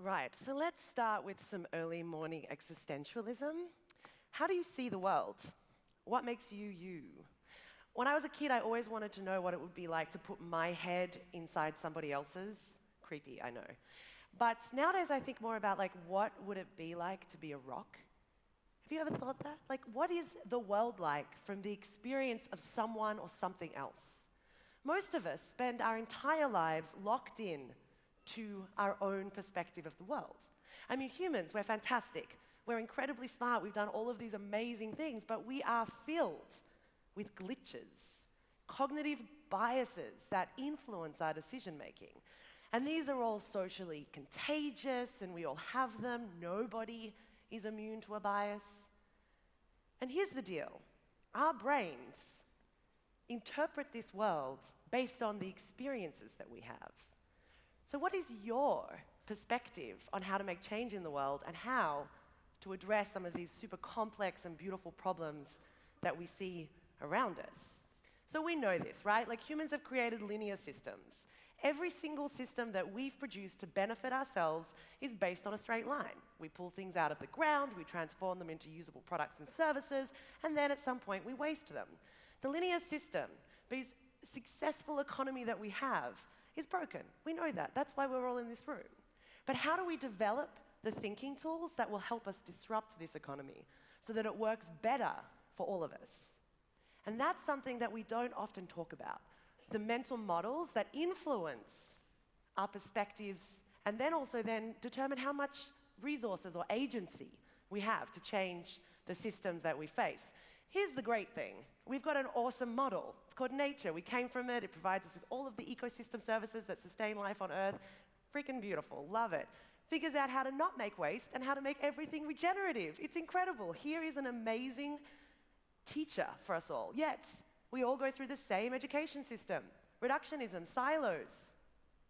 Right, so let's start with some early morning existentialism. How do you see the world? What makes you you? When I was a kid, I always wanted to know what it would be like to put my head inside somebody else's. Creepy, I know. But nowadays I think more about what would it be like to be a rock? Have you ever thought that? What is the world like from the experience of someone or something else? Most of us spend our entire lives locked in to our own perspective of the world. I mean, humans, we're fantastic. We're incredibly smart. We've done all of these amazing things, but we are filled with glitches, cognitive biases that influence our decision making. And these are all socially contagious, and we all have them. Nobody is immune to a bias. And here's the deal. Our brains interpret this world based on the experiences that we have. So what is your perspective on how to make change in the world and how to address some of these super complex and beautiful problems that we see around us? So we know this, right? Humans have created linear systems. Every single system that we've produced to benefit ourselves is based on a straight line. We pull things out of the ground, we transform them into usable products and services, and then at some point we waste them. The linear system, this successful economy that we have, is broken. We know that. That's why we're all in this room. But how do we develop the thinking tools that will help us disrupt this economy so that it works better for all of us? And that's something that we don't often talk about. The mental models that influence our perspectives and then also determine how much resources or agency we have to change the systems that we face. Here's the great thing. We've got an awesome model. It's called nature. We came from it. It provides us with all of the ecosystem services that sustain life on Earth. Freaking beautiful. Love it. Figures out how to not make waste and how to make everything regenerative. It's incredible. Here is an amazing teacher for us all. Yet, we all go through the same education system. Reductionism, silos,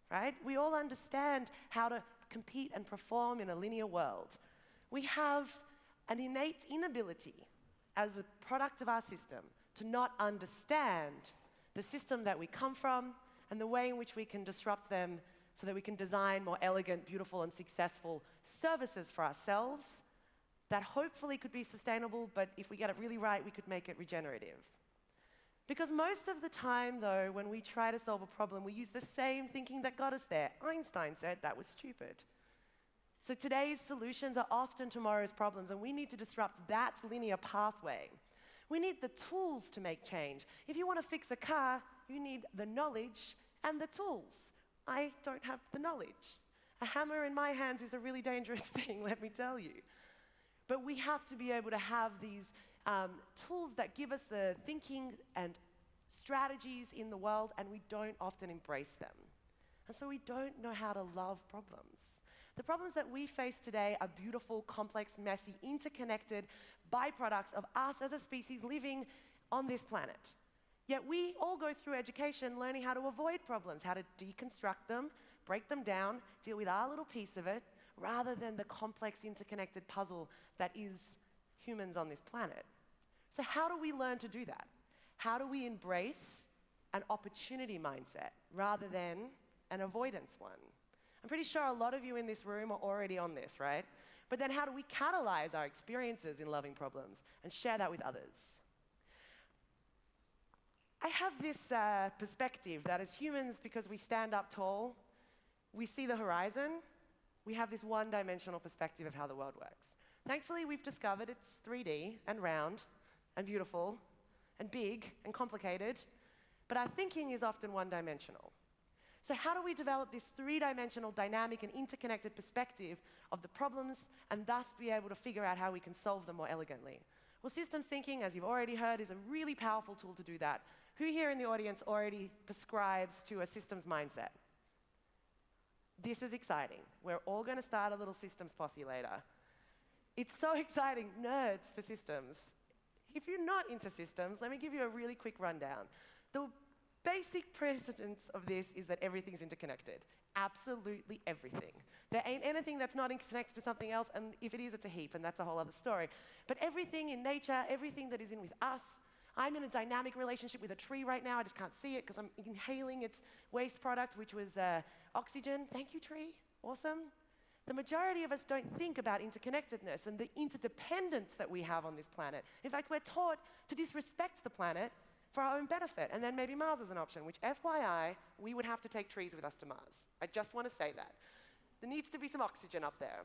right? We all understand how to compete and perform in a linear world. We have an innate inability as a product of our system to not understand the system that we come from and the way in which we can disrupt them so that we can design more elegant, beautiful, and successful services for ourselves that hopefully could be sustainable, but if we get it really right, we could make it regenerative. Because most of the time, though, when we try to solve a problem, we use the same thinking that got us there. Einstein said that was stupid. So today's solutions are often tomorrow's problems, and we need to disrupt that linear pathway. We need the tools to make change. If you want to fix a car, you need the knowledge and the tools. I don't have the knowledge. A hammer in my hands is a really dangerous thing, let me tell you. But we have to be able to have these tools that give us the thinking and strategies in the world, and we don't often embrace them. And so we don't know how to love problems. The problems that we face today are beautiful, complex, messy, interconnected byproducts of us as a species living on this planet. Yet we all go through education learning how to avoid problems, how to deconstruct them, break them down, deal with our little piece of it, rather than the complex, interconnected puzzle that is humans on this planet. So how do we learn to do that? How do we embrace an opportunity mindset rather than an avoidance one? I'm pretty sure a lot of you in this room are already on this, right? But then how do we catalyze our experiences in loving problems and share that with others? I have this perspective that as humans, because we stand up tall, we see the horizon, we have this one-dimensional perspective of how the world works. Thankfully, we've discovered it's 3D and round and beautiful and big and complicated, but our thinking is often one-dimensional. So how do we develop this three-dimensional, dynamic, and interconnected perspective of the problems and thus be able to figure out how we can solve them more elegantly? Well, systems thinking, as you've already heard, is a really powerful tool to do that. Who here in the audience already prescribes to a systems mindset? This is exciting. We're all going to start a little systems posse later. It's so exciting, nerds for systems. If you're not into systems, let me give you a really quick rundown. The basic precedence of this is that everything's interconnected. Absolutely everything. There ain't anything that's not interconnected to something else, and if it is, it's a heap, and that's a whole other story. But everything in nature, everything that is in with us, I'm in a dynamic relationship with a tree right now. I just can't see it because I'm inhaling its waste product, which was oxygen. Thank you, tree. Awesome. The majority of us don't think about interconnectedness and the interdependence that we have on this planet. In fact, we're taught to disrespect the planet for our own benefit, and then maybe Mars is an option, which FYI, we would have to take trees with us to Mars. I just want to say that. There needs to be some oxygen up there.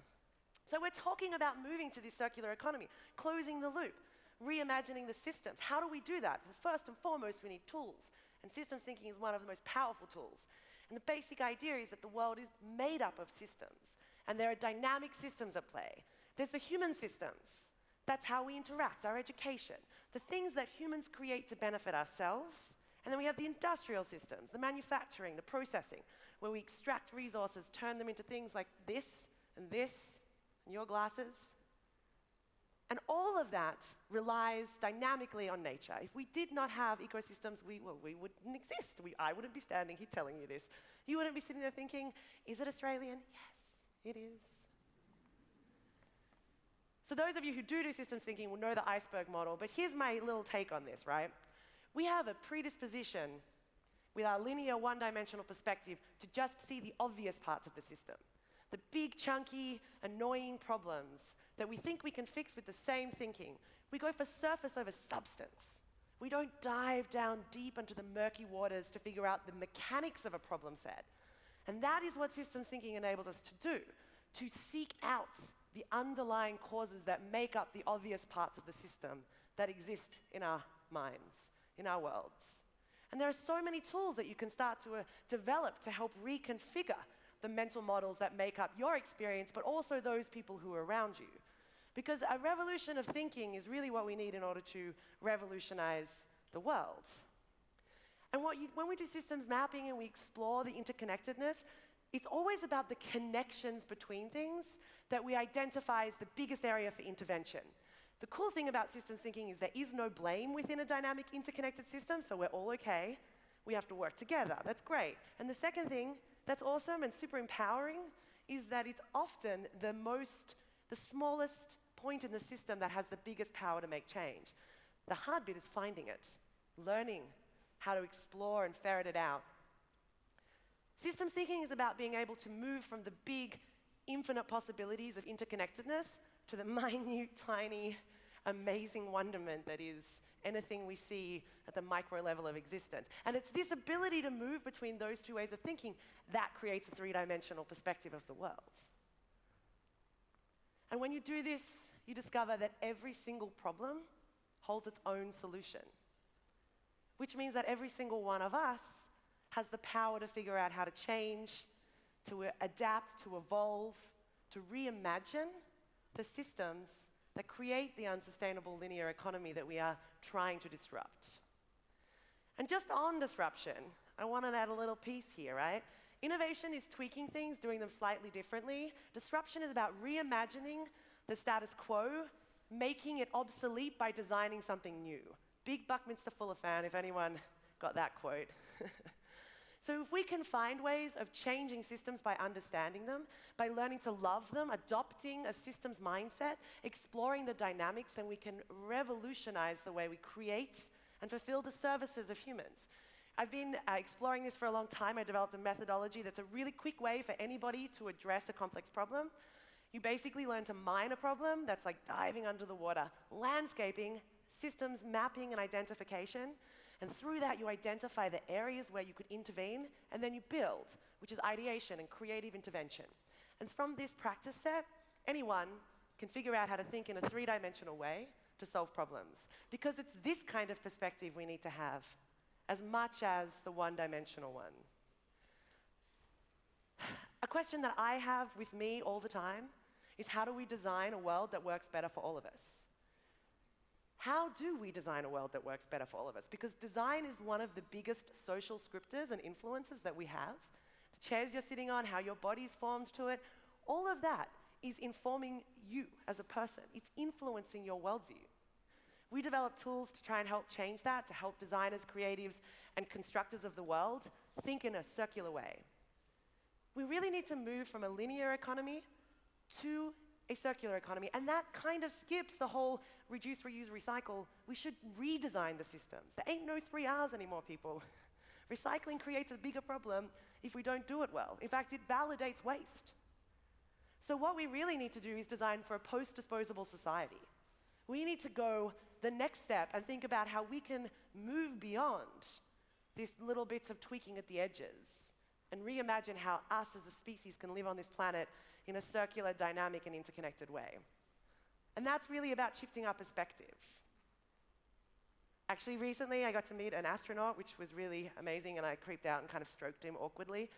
So we're talking about moving to this circular economy, closing the loop, reimagining the systems. How do we do that? Well, first and foremost, we need tools, and systems thinking is one of the most powerful tools. And the basic idea is that the world is made up of systems, and there are dynamic systems at play. There's the human systems. That's how we interact, our education, the things that humans create to benefit ourselves. And then we have the industrial systems, the manufacturing, the processing, where we extract resources, turn them into things like this, and your glasses. And all of that relies dynamically on nature. If we did not have ecosystems, we wouldn't exist. I wouldn't be standing here telling you this. You wouldn't be sitting there thinking, is it Australian? Yes, it is. So those of you who do systems thinking will know the iceberg model, but here's my little take on this, right? We have a predisposition with our linear one-dimensional perspective to just see the obvious parts of the system. The big, chunky, annoying problems that we think we can fix with the same thinking. We go for surface over substance. We don't dive down deep into the murky waters to figure out the mechanics of a problem set. And that is what systems thinking enables us to do, to seek out the underlying causes that make up the obvious parts of the system that exist in our minds, in our worlds. And there are so many tools that you can start to develop to help reconfigure the mental models that make up your experience, but also those people who are around you. Because a revolution of thinking is really what we need in order to revolutionize the world. And when we do systems mapping and we explore the interconnectedness, it's always about the connections between things that we identify as the biggest area for intervention. The cool thing about systems thinking is there is no blame within a dynamic interconnected system, so we're all okay. We have to work together. That's great. And the second thing that's awesome and super empowering is that it's often the smallest point in the system that has the biggest power to make change. The hard bit is finding it, learning how to explore and ferret it out. Systems thinking is about being able to move from the big, infinite possibilities of interconnectedness to the minute, tiny, amazing wonderment that is anything we see at the micro level of existence. And it's this ability to move between those two ways of thinking that creates a three-dimensional perspective of the world. And when you do this, you discover that every single problem holds its own solution, which means that every single one of us has the power to figure out how to change, to adapt, to evolve, to reimagine the systems that create the unsustainable linear economy that we are trying to disrupt. And just on disruption, I want to add a little piece here, right? Innovation is tweaking things, doing them slightly differently. Disruption is about reimagining the status quo, making it obsolete by designing something new. Big Buckminster Fuller fan, if anyone got that quote. So if we can find ways of changing systems by understanding them, by learning to love them, adopting a systems mindset, exploring the dynamics, then we can revolutionize the way we create and fulfill the services of humans. I've been exploring this for a long time. I developed a methodology that's a really quick way for anybody to address a complex problem. You basically learn to mine a problem that's like diving under the water, landscaping, systems mapping and identification. And through that, you identify the areas where you could intervene, and then you build, which is ideation and creative intervention. And from this practice set, anyone can figure out how to think in a three-dimensional way to solve problems. Because it's this kind of perspective we need to have, as much as the one-dimensional one. A question that I have with me all the time is, how do we design a world that works better for all of us? How do we design a world that works better for all of us? Because design is one of the biggest social scriptors and influences that we have. The chairs you're sitting on, how your body's formed to it, all of that is informing you as a person. It's influencing your worldview. We develop tools to try and help change that, to help designers, creatives, and constructors of the world think in a circular way. We really need to move from a linear economy to a circular economy, and that kind of skips the whole reduce, reuse, recycle. We should redesign the systems. There ain't no 3 Rs anymore, people. Recycling creates a bigger problem if we don't do it well. In fact, it validates waste. So what we really need to do is design for a post-disposable society. We need to go the next step and think about how we can move beyond these little bits of tweaking at the edges and reimagine how us as a species can live on this planet in a circular, dynamic, and interconnected way. And that's really about shifting our perspective. Actually, recently I got to meet an astronaut, which was really amazing, and I creeped out and kind of stroked him awkwardly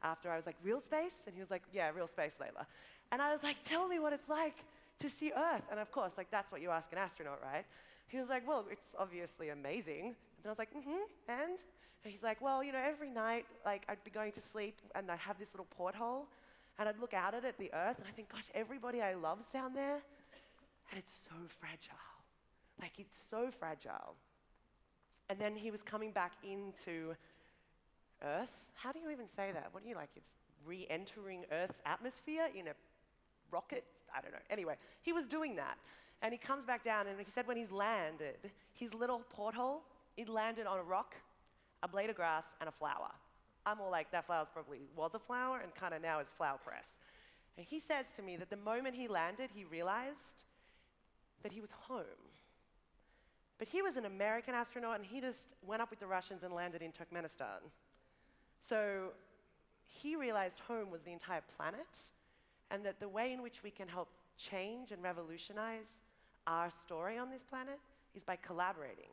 after I was like, real space? And he was like, yeah, real space, Leyla. And I was like, tell me what it's like to see Earth. And of course, like, that's what you ask an astronaut, right? He was like, well, it's obviously amazing. And I was like, and he's like, well, you know, every night, like, I'd be going to sleep, and I'd have this little porthole, and I'd look out at it, the Earth, and I think, gosh, everybody I love's down there, and it's so fragile. Like, it's so fragile. And then he was coming back into Earth. How do you even say that? What do you like? It's re-entering Earth's atmosphere in a rocket? I don't know. Anyway, he was doing that. And he comes back down, and he said when he's landed, his little porthole, it landed on a rock, a blade of grass, and a flower. I'm all like, that flower probably was a flower, and kind of now is flower press. And he says to me that the moment he landed, he realized that he was home. But he was an American astronaut, and he just went up with the Russians and landed in Turkmenistan. So he realized home was the entire planet, and that the way in which we can help change and revolutionize our story on this planet is by collaborating,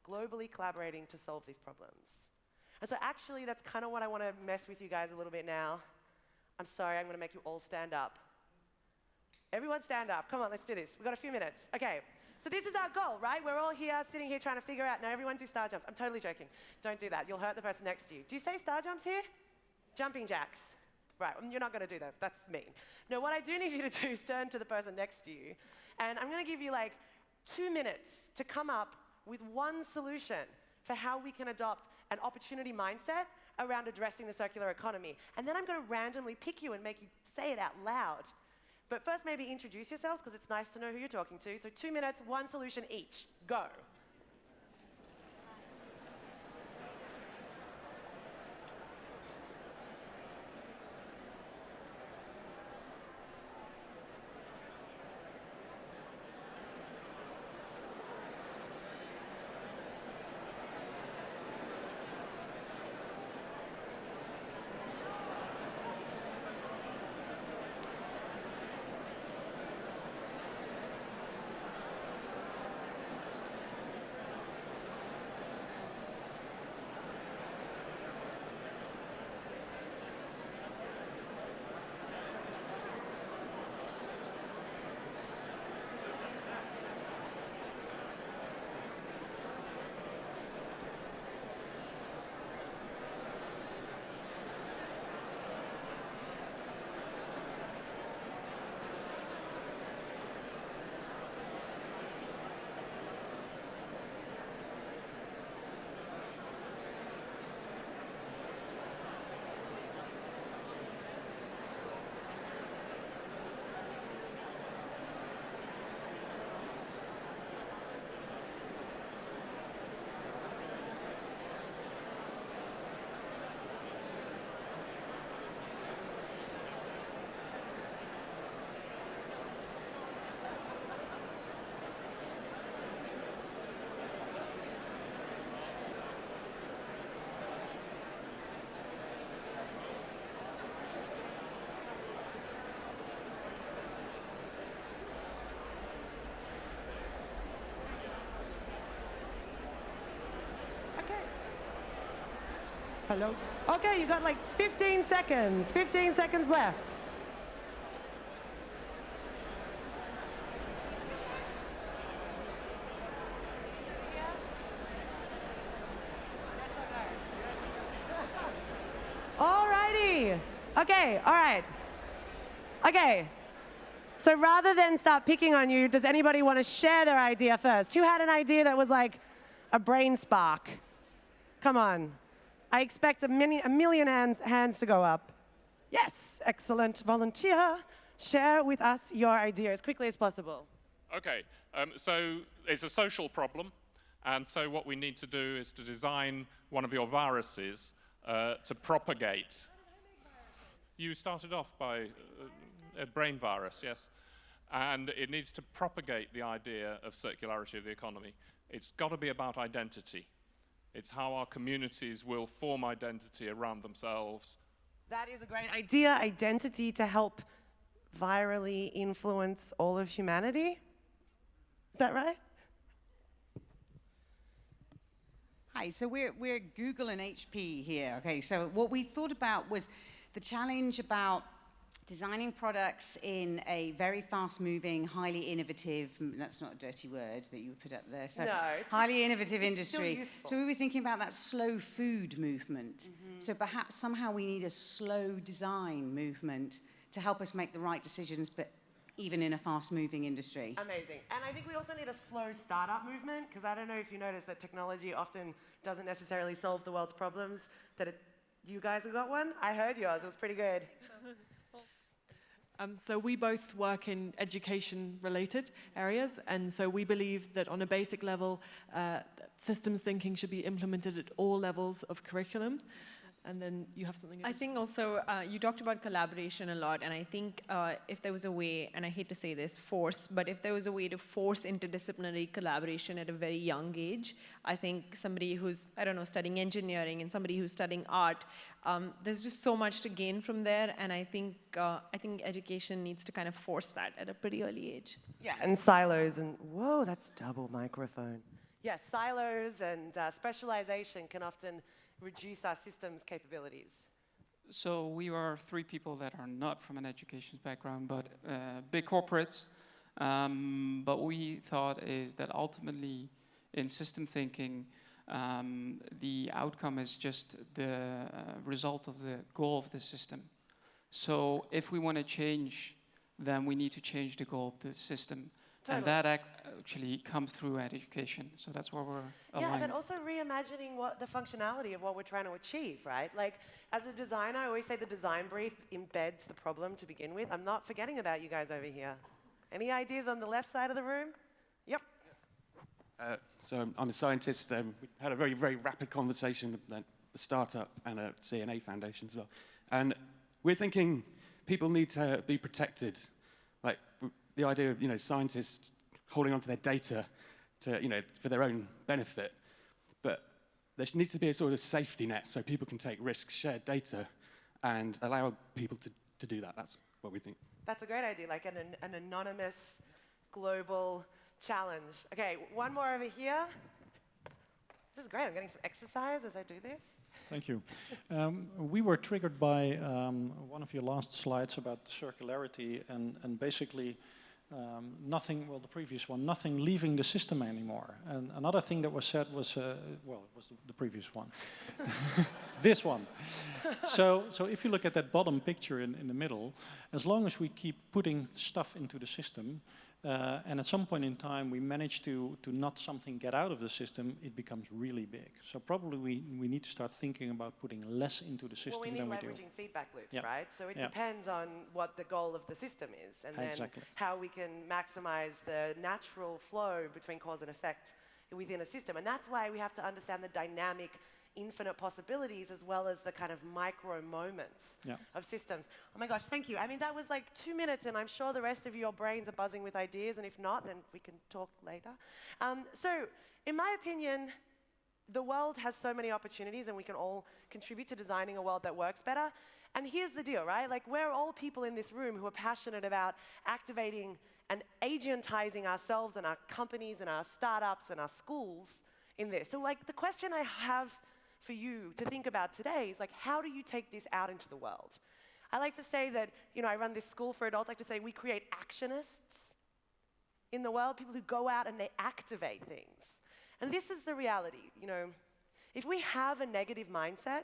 globally collaborating to solve these problems. And so actually, that's kind of what I want to mess with you guys a little bit now. I'm sorry, I'm going to make you all stand up. Everyone stand up. Come on, let's do this. We've got a few minutes. Okay. So this is our goal, right? We're all here, sitting here trying to figure out, now everyone do star jumps. I'm totally joking. Don't do that. You'll hurt the person next to you. Do you say star jumps here? Jumping jacks. Right, you're not going to do that. That's mean. No, what I do need you to do is turn to the person next to you, and I'm going to give you like 2 minutes to come up with one solution for how we can adopt an opportunity mindset around addressing the circular economy. And then I'm going to randomly pick you and make you say it out loud. But first, maybe introduce yourselves, because it's nice to know who you're talking to. So 2 minutes, one solution each. Go. Hello? Okay, you got like 15 seconds. 15 seconds left. Alrighty. Okay, all right. Okay. So rather than start picking on you, does anybody want to share their idea first? Who had an idea that was like a brain spark? Come on. I expect a million hands to go up. Yes, excellent. Volunteer. Share with us your idea as quickly as possible. Okay, so it's a social problem, and so what we need to do is to design one of your viruses to propagate. You started off by a brain virus, yes. And it needs to propagate the idea of circularity of the economy. It's got to be about identity. It's how our communities will form identity around themselves. That is a great idea, identity to help virally influence all of humanity. Is that right? Hi, so we're Google and HP here. Okay, so what we thought about was the challenge about designing products in a very fast-moving, highly innovative, that's not a dirty word that you would put up there, so No, highly innovative it's industry. still useful. So we were thinking about that slow food movement. So perhaps somehow we need a slow design movement to help us make the right decisions, but even in a fast-moving industry. Amazing. And I think we also need a slow startup movement, because I don't know if you notice that technology often doesn't necessarily solve the world's problems. You guys have got one? I heard yours. It was pretty good. So we both work in education-related areas, and so we believe that on a basic level, systems thinking should be implemented at all levels of curriculum. And then you have something. I think also you talked about collaboration a lot, and I think if there was a way, and I hate to say this, but if there was a way to force interdisciplinary collaboration at a very young age, I think somebody who's, I don't know, studying engineering and somebody who's studying art, there's just so much to gain from there, and I think education needs to kind of force that at a pretty early age. Yeah, and silos and, whoa, that's double microphone. Yeah, silos and specialization can often reduce our systems capabilities. So we are three people that are not from an education background, but big corporates. But we thought is that ultimately in system thinking, the outcome is just the result of the goal of the system. So if we want to change, then we need to change the goal of the system. Totally. And that actually comes through education. So that's where we're aligned. Yeah, but also reimagining what the functionality of what we're trying to achieve, right? Like, as a designer, I always say the design brief embeds the problem to begin with. I'm not forgetting about you guys over here. Any ideas on the left side of the room? Yep. So I'm a scientist. We had a very, very rapid conversation at a startup and a CNA foundation as well. And we're thinking people need to be protected. Like, the idea of, scientists holding onto their data to, for their own benefit. But there needs to be a sort of safety net so people can take risks, share data, and allow people to do that. That's what we think. That's a great idea, like an anonymous global challenge. Okay, one more over here. This is great. I'm getting some exercise as I do this. Thank you. We were triggered by one of your last slides about circularity and basically the previous one, nothing leaving the system anymore. And another thing that was said was, it was the previous one. This one. So if you look at that bottom picture in the middle, as long as we keep putting stuff into the system, and at some point in time we manage to not something get out of the system, it becomes really big. So probably we need to start thinking about putting less into the system than we do. Well, we need leveraging feedback loops, Yep. right? So it Yep. depends on what the goal of the system is, and then Exactly. how we can maximize the natural flow between cause and effect within a system. And that's why we have to understand the dynamic, infinite possibilities as well as the kind of micro moments Yeah. of systems. Oh my gosh, thank you. I mean, that was like 2 minutes, and I'm sure the rest of your brains are buzzing with ideas, and if not, then we can talk later. So, in my opinion, the world has so many opportunities, and we can all contribute to designing a world that works better. And here's the deal, right? Like, we're all people in this room who are passionate about activating and agentizing ourselves and our companies and our startups and our schools in this. So, like, the question I have for you to think about today is, like, how do you take this out into the world? I like to say that, I run this school for adults. I like to say we create actionists in the world, people who go out and they activate things. And this is the reality, if we have a negative mindset,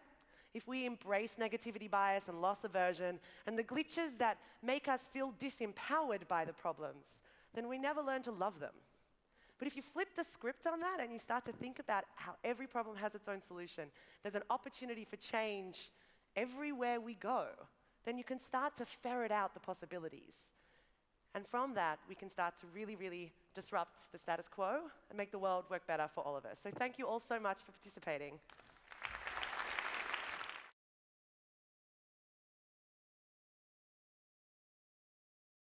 if we embrace negativity bias and loss aversion and the glitches that make us feel disempowered by the problems, then we never learn to love them. But if you flip the script on that and you start to think about how every problem has its own solution, there's an opportunity for change everywhere we go, then you can start to ferret out the possibilities. And from that, we can start to really, really disrupt the status quo and make the world work better for all of us. So thank you all so much for participating.